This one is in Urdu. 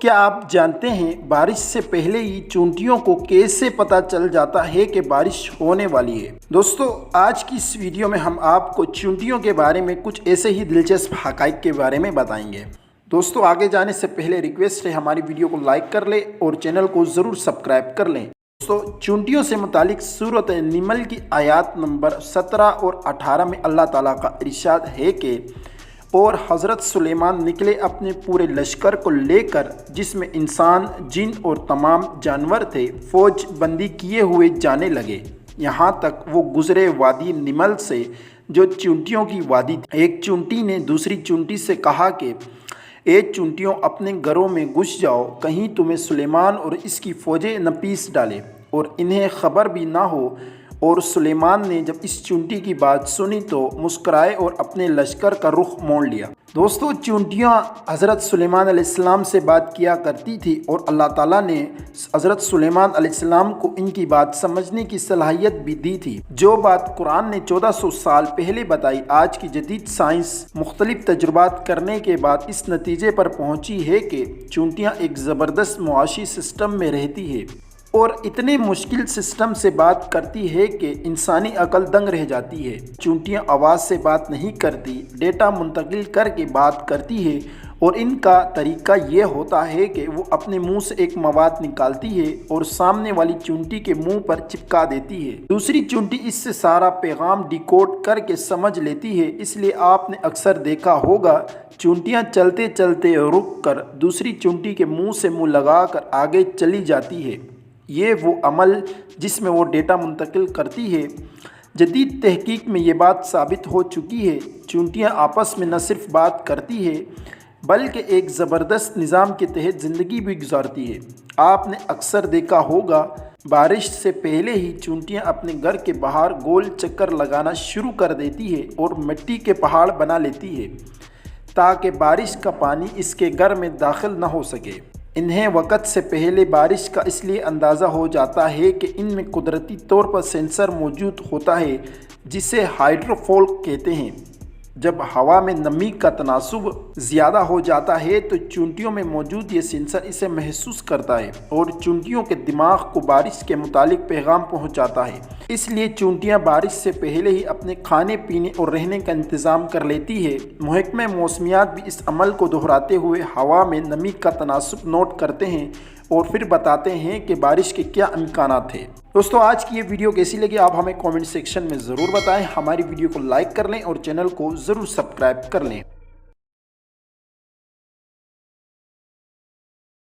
کیا آپ جانتے ہیں بارش سے پہلے ہی چونٹیوں کو کیسے پتہ چل جاتا ہے کہ بارش ہونے والی ہے؟ دوستو، آج کی اس ویڈیو میں ہم آپ کو چونٹیوں کے بارے میں کچھ ایسے ہی دلچسپ حقائق کے بارے میں بتائیں گے۔ دوستو، آگے جانے سے پہلے ریکویسٹ ہے ہماری ویڈیو کو لائک کر لیں اور چینل کو ضرور سبسکرائب کر لیں۔ دوستو، چونٹیوں سے متعلق سورۃ نمل کی آیات نمبر 17 اور 18 میں اللہ تعالیٰ کا ارشاد ہے کہ اور حضرت سلیمان نکلے اپنے پورے لشکر کو لے کر، جس میں انسان، جن اور تمام جانور تھے، فوج بندی کیے ہوئے جانے لگے، یہاں تک وہ گزرے وادی نمل سے جو چونٹیوں کی وادی تھی۔ ایک چونٹی نے دوسری چونٹی سے کہا کہ اے چونٹیوں، اپنے گھروں میں گھس جاؤ، کہیں تمہیں سلیمان اور اس کی فوجیں نہ پیس ڈالے اور انہیں خبر بھی نہ ہو۔ اور سلیمان نے جب اس چونٹی کی بات سنی تو مسکرائے اور اپنے لشکر کا رخ موڑ لیا۔ دوستو، چونٹیاں حضرت سلیمان علیہ السلام سے بات کیا کرتی تھی اور اللہ تعالیٰ نے حضرت سلیمان علیہ السلام کو ان کی بات سمجھنے کی صلاحیت بھی دی تھی۔ جو بات قرآن نے 1400 سال پہلے بتائی، آج کی جدید سائنس مختلف تجربات کرنے کے بعد اس نتیجے پر پہنچی ہے کہ چونٹیاں ایک زبردست معاشی سسٹم میں رہتی ہے اور اتنے مشکل سسٹم سے بات کرتی ہے کہ انسانی عقل دنگ رہ جاتی ہے۔ چونٹیاں آواز سے بات نہیں کرتی، ڈیٹا منتقل کر کے بات کرتی ہے، اور ان کا طریقہ یہ ہوتا ہے کہ وہ اپنے منہ سے ایک مواد نکالتی ہے اور سامنے والی چونٹی کے منہ پر چپکا دیتی ہے۔ دوسری چونٹی اس سے سارا پیغام ڈیکوڈ کر کے سمجھ لیتی ہے۔ اس لیے آپ نے اکثر دیکھا ہوگا چونٹیاں چلتے چلتے رک کر دوسری چونٹی کے منہ سے منہ لگا کر آگے چلی جاتی ہے۔ یہ وہ عمل جس میں وہ ڈیٹا منتقل کرتی ہے۔ جدید تحقیق میں یہ بات ثابت ہو چکی ہے، چونٹیاں آپس میں نہ صرف بات کرتی ہے بلکہ ایک زبردست نظام کے تحت زندگی بھی گزارتی ہے۔ آپ نے اکثر دیکھا ہوگا بارش سے پہلے ہی چونٹیاں اپنے گھر کے باہر گول چکر لگانا شروع کر دیتی ہے اور مٹی کے پہاڑ بنا لیتی ہے تاکہ بارش کا پانی اس کے گھر میں داخل نہ ہو سکے۔ انہیں وقت سے پہلے بارش کا اس لیے اندازہ ہو جاتا ہے کہ ان میں قدرتی طور پر سینسر موجود ہوتا ہے جسے ہائیڈروفول کہتے ہیں۔ جب ہوا میں نمی کا تناسب زیادہ ہو جاتا ہے تو چونٹیوں میں موجود یہ سینسر اسے محسوس کرتا ہے اور چونٹیوں کے دماغ کو بارش کے متعلق پیغام پہنچاتا ہے۔ اس لیے چونٹیاں بارش سے پہلے ہی اپنے کھانے پینے اور رہنے کا انتظام کر لیتی ہے۔ محکمہ موسمیات بھی اس عمل کو دہراتے ہوئے ہوا میں نمی کا تناسب نوٹ کرتے ہیں اور پھر بتاتے ہیں کہ بارش کے کیا امکانات ہیں۔ دوستو، آج کی یہ ویڈیو کیسی لگی آپ ہمیں کامنٹ سیکشن میں ضرور بتائیں۔ ہماری ویڈیو کو لائک کر لیں اور چینل کو ضرور سبسکرائب کر لیں۔